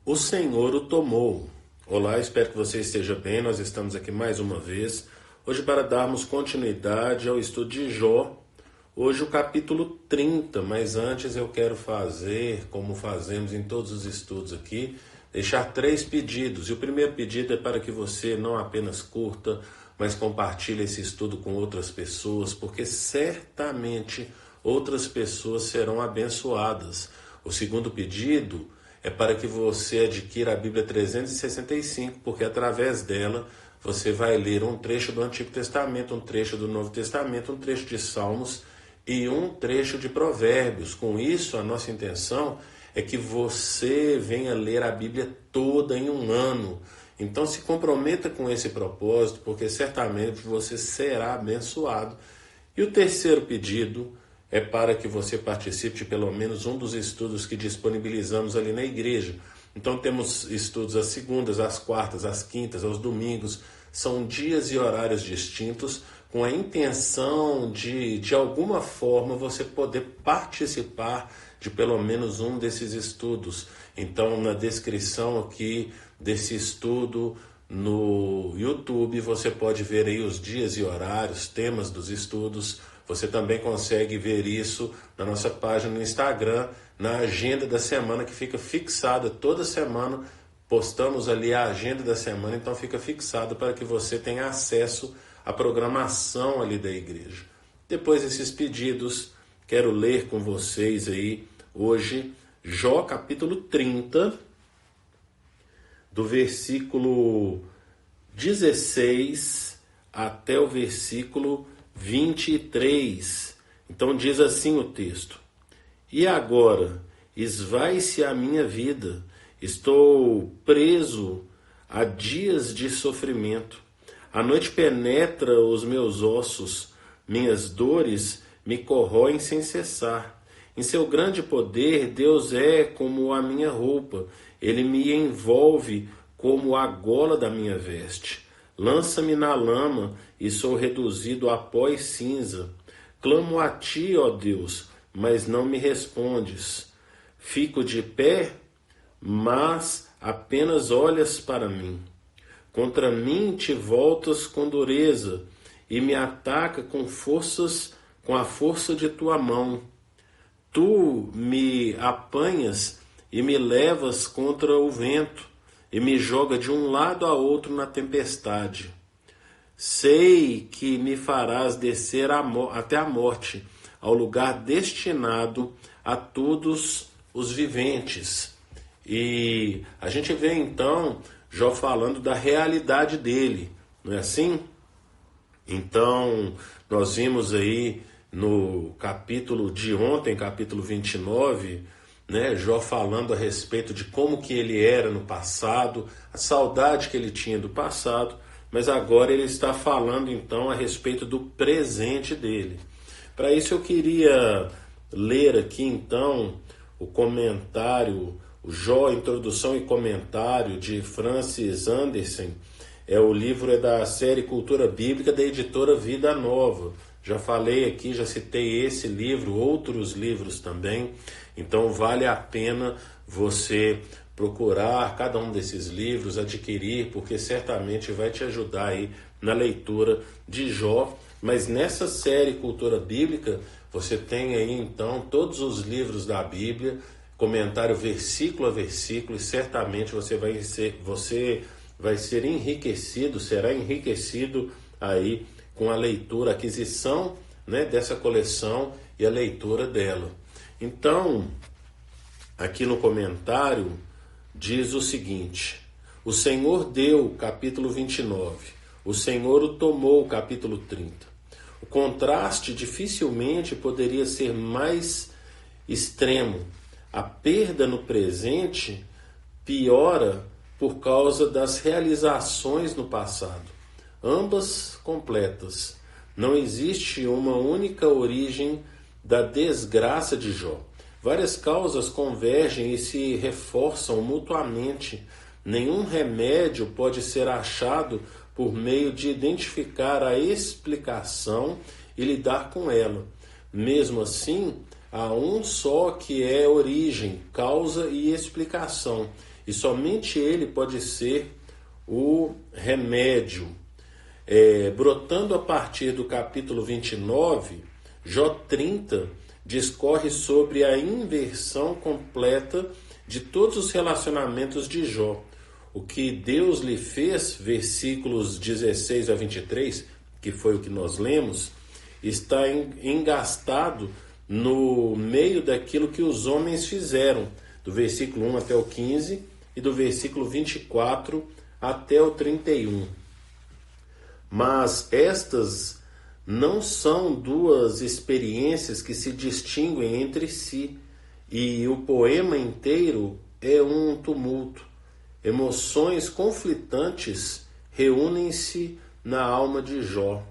O Senhor o tomou. Olá, espero que você esteja bem. Nós estamos aqui mais uma vez, hoje para darmos continuidade ao estudo de Jó. Hoje o capítulo 30, mas antes eu quero fazer, como fazemos em todos os estudos aqui, deixar 3 pedidos. E o primeiro pedido é para que você não apenas curta, mas compartilhe esse estudo com outras pessoas, porque certamente outras pessoas serão abençoadas. O segundo pedido é para que você adquira a Bíblia 365, porque através dela você vai ler um trecho do Antigo Testamento, um trecho do Novo Testamento, um trecho de Salmos e um trecho de Provérbios. Com isso, a nossa intenção é que você venha ler a Bíblia toda em um ano. Então se comprometa com esse propósito, porque certamente você será abençoado. E o terceiro pedido é para que você participe de pelo menos um dos estudos que disponibilizamos ali na igreja. Então temos estudos às segundas, às quartas, às quintas, aos domingos. São dias e horários distintos, com a intenção de alguma forma você poder participar de pelo menos um desses estudos. Então na descrição aqui desse estudo no YouTube você pode ver aí os dias e horários, temas dos estudos. Você também consegue ver isso na nossa página no Instagram, na agenda da semana, que fica fixada toda semana. Postamos ali a agenda da semana, então fica fixado para que você tenha acesso à programação ali da igreja. Depois desses pedidos, quero ler com vocês aí hoje Jó capítulo 30, do versículo 16 até o versículo 23. Então diz assim o texto: E agora esvai-se a minha vida, estou preso a dias de sofrimento. A noite penetra os meus ossos, minhas dores me corroem sem cessar. Em seu grande poder, Deus é como a minha roupa, ele me envolve como a gola da minha veste. Lança-me na lama e sou reduzido a pó e cinza. Clamo a ti, ó Deus, mas não me respondes. Fico de pé, mas apenas olhas para mim. Contra mim te voltas com dureza e me ataca com a força de tua mão. Tu me apanhas e me levas contra o vento e me joga de um lado a outro na tempestade. Sei que me farás descer até a morte, ao lugar destinado a todos os viventes. E a gente vê então Jó falando da realidade dele, não é assim? Então nós vimos aí no capítulo de ontem, capítulo 29, Jó falando a respeito de como que ele era no passado, a saudade que ele tinha do passado, mas agora ele está falando então a respeito do presente dele. Para isso eu queria ler aqui então o comentário, o Jó, introdução e comentário de Francis Andersen. O livro é da série Cultura Bíblica da editora Vida Nova. Já falei aqui, já citei esse livro, outros livros também. Então vale a pena você procurar cada um desses livros, adquirir, porque certamente vai te ajudar aí na leitura de Jó. Mas nessa série Cultura Bíblica, você tem aí então todos os livros da Bíblia, comentário versículo a versículo, e certamente você vai ser enriquecido, será enriquecido aí com a leitura, a aquisição dessa coleção e a leitura dela. Então, aqui no comentário, diz o seguinte: o Senhor deu, capítulo 29, o Senhor o tomou, capítulo 30. O contraste dificilmente poderia ser mais extremo. A perda no presente piora por causa das realizações no passado, ambas completas. Não existe uma única origem da desgraça de Jó. Várias causas convergem e se reforçam mutuamente. Nenhum remédio pode ser achado por meio de identificar a explicação e lidar com ela. Mesmo assim, há um só que é origem, causa e explicação. E somente ele pode ser o remédio. Brotando a partir do capítulo 29, Jó 30 discorre sobre a inversão completa de todos os relacionamentos de Jó. O que Deus lhe fez, versículos 16 a 23, que foi o que nós lemos, está engastado no meio daquilo que os homens fizeram, do versículo 1 até o 15 e do versículo 24 até o 31. Mas estas não são duas experiências que se distinguem entre si, e o poema inteiro é um tumulto. Emoções conflitantes reúnem-se na alma de Jó.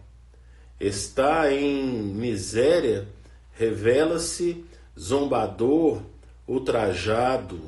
Está em miséria, revela-se zombador, ultrajado,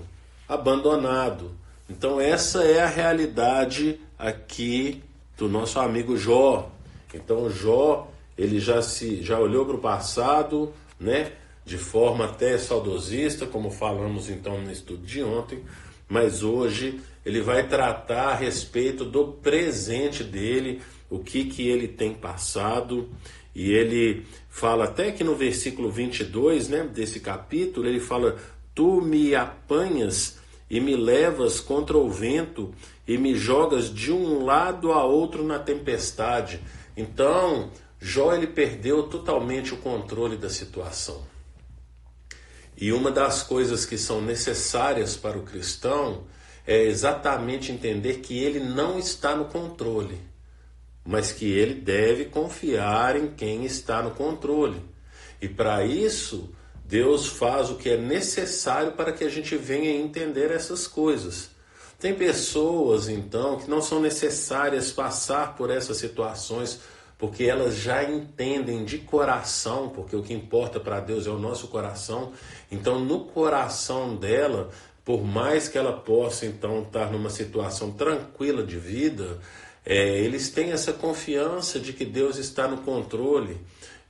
abandonado. Então essa é a realidade aqui do nosso amigo Jó. Então Jó, ele já olhou para o passado, né, de forma até saudosista, como falamos então no estudo de ontem, mas hoje ele vai tratar a respeito do presente dele, o que ele tem passado, e ele fala até que no versículo 22, né, desse capítulo, ele fala: tu me apanhas e me levas contra o vento e me jogas de um lado a outro na tempestade. Então, Jó, ele perdeu totalmente o controle da situação. E uma das coisas que são necessárias para o cristão é exatamente entender que ele não está no controle, mas que ele deve confiar em quem está no controle. E para isso, Deus faz o que é necessário para que a gente venha entender essas coisas. Tem pessoas, então, que não são necessárias passar por essas situações, porque elas já entendem de coração, porque o que importa para Deus é o nosso coração. Então, no coração dela, por mais que ela possa, então, estar numa situação tranquila de vida, eles têm essa confiança de que Deus está no controle.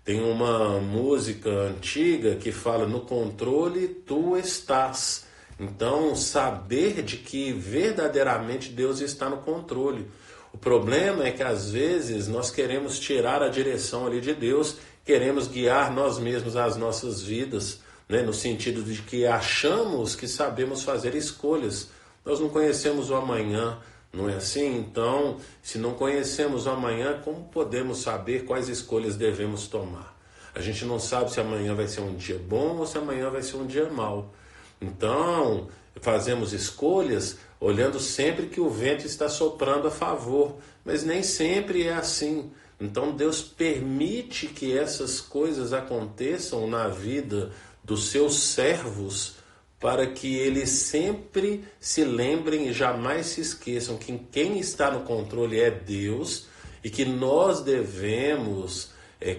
Tem uma música antiga que fala: no controle tu estás. Então, saber de que verdadeiramente Deus está no controle. O problema é que às vezes nós queremos tirar a direção ali de Deus, queremos guiar nós mesmos as nossas vidas, né? No sentido de que achamos que sabemos fazer escolhas. Nós não conhecemos o amanhã, não é assim? Então, se não conhecemos o amanhã, como podemos saber quais escolhas devemos tomar? A gente não sabe se amanhã vai ser um dia bom ou se amanhã vai ser um dia mau. Então, fazemos escolhas olhando sempre que o vento está soprando a favor, mas nem sempre é assim. Então Deus permite que essas coisas aconteçam na vida dos seus servos, para que eles sempre se lembrem e jamais se esqueçam que quem está no controle é Deus, e que nós devemos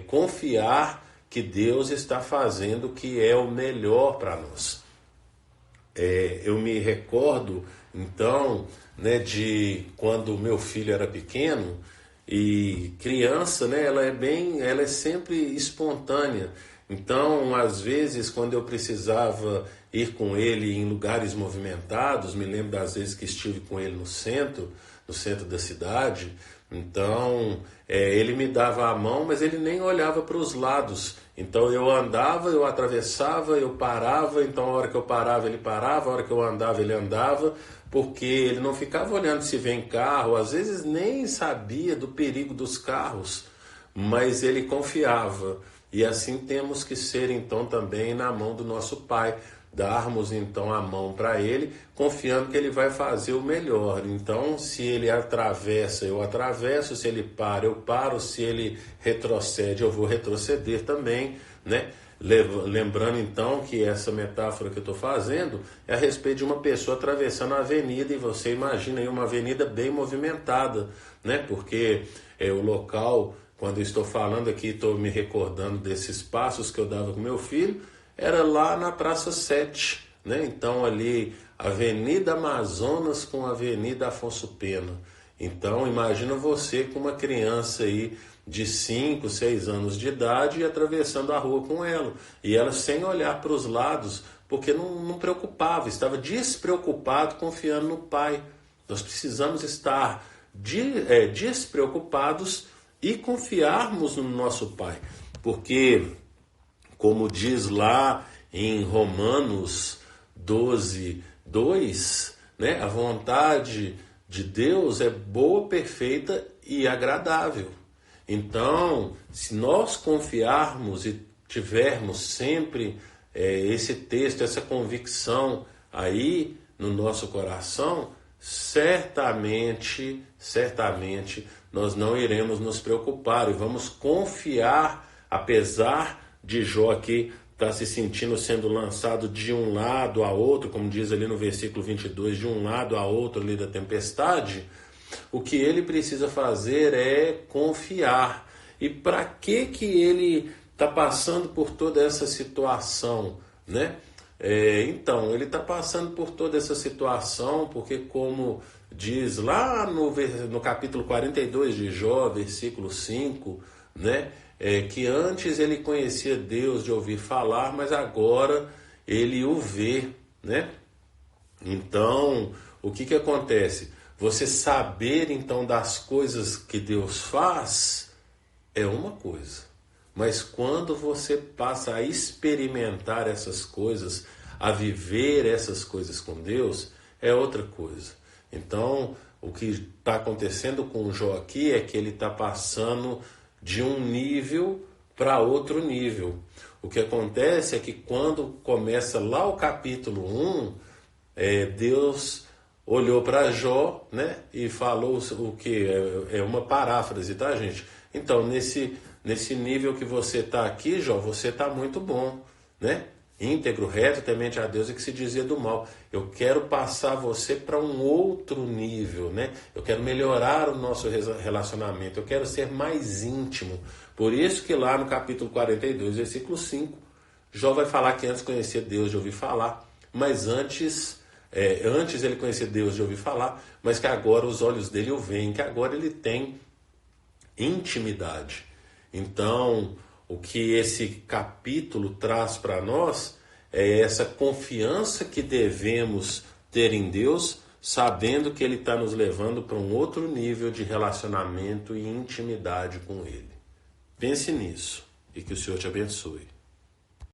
confiar que Deus está fazendo o que é o melhor para nós. Eu me recordo, então, né, de quando meu filho era pequeno, e criança, né, ela é sempre espontânea. Então, às vezes, quando eu precisava ir com ele em lugares movimentados, me lembro das vezes que estive com ele no centro da cidade, então ele me dava a mão, mas ele nem olhava para os lados. Então eu andava, eu atravessava, eu parava, então a hora que eu parava ele parava, a hora que eu andava ele andava, porque ele não ficava olhando se vem carro, às vezes nem sabia do perigo dos carros, mas ele confiava. E assim temos que ser então também na mão do nosso Pai, darmos então a mão para ele, confiando que ele vai fazer o melhor. Então, se ele atravessa, eu atravesso; se ele para, eu paro; se ele retrocede, eu vou retroceder também, né? Lembrando então que essa metáfora que eu estou fazendo é a respeito de uma pessoa atravessando a avenida, e você imagina aí uma avenida bem movimentada, né? Porque o local, quando eu estou falando aqui, estou me recordando desses passos que eu dava com meu filho, era lá na Praça 7, né? Então ali, Avenida Amazonas com Avenida Afonso Pena. Então imagina você com uma criança aí de 5, 6 anos de idade e atravessando a rua com ela. E ela sem olhar para os lados, porque não preocupava, estava despreocupado confiando no pai. Nós precisamos estar despreocupados e confiarmos no nosso pai. Porque, como diz lá em Romanos 12, 2, né, a vontade de Deus é boa, perfeita e agradável. Então, se nós confiarmos e tivermos sempre esse texto, essa convicção aí no nosso coração, certamente nós não iremos nos preocupar e vamos confiar, apesar de Jó aqui estar se sentindo sendo lançado de um lado a outro, como diz ali no versículo 22, de um lado a outro ali da tempestade. O que ele precisa fazer é confiar. E para que ele está passando por toda essa situação, né? Então, ele está passando por toda essa situação porque, como diz lá no capítulo 42 de Jó, versículo 5, né? Que antes ele conhecia Deus de ouvir falar, mas agora ele o vê, né? Então, o que acontece? Você saber então das coisas que Deus faz é uma coisa. Mas quando você passa a experimentar essas coisas, a viver essas coisas com Deus, é outra coisa. Então, o que está acontecendo com o Jó aqui é que ele está passando de um nível para outro nível. O que acontece é que quando começa lá o capítulo 1, Deus olhou para Jó, né, e falou o que? É uma paráfrase, tá, gente? Então, nesse nível que você está aqui, Jó, você está muito bom, né? Íntegro, reto, temente a Deus e que se dizia do mal. Eu quero passar você para um outro nível, né? Eu quero melhorar o nosso relacionamento, eu quero ser mais íntimo. Por isso que lá no capítulo 42, versículo 5, Jó vai falar que antes conhecia Deus de ouvir falar, mas antes ele conhecia Deus de ouvir falar, mas que agora os olhos dele o veem, que agora ele tem intimidade. Então, o que esse capítulo traz para nós é essa confiança que devemos ter em Deus, sabendo que Ele está nos levando para um outro nível de relacionamento e intimidade com Ele. Pense nisso e que o Senhor te abençoe.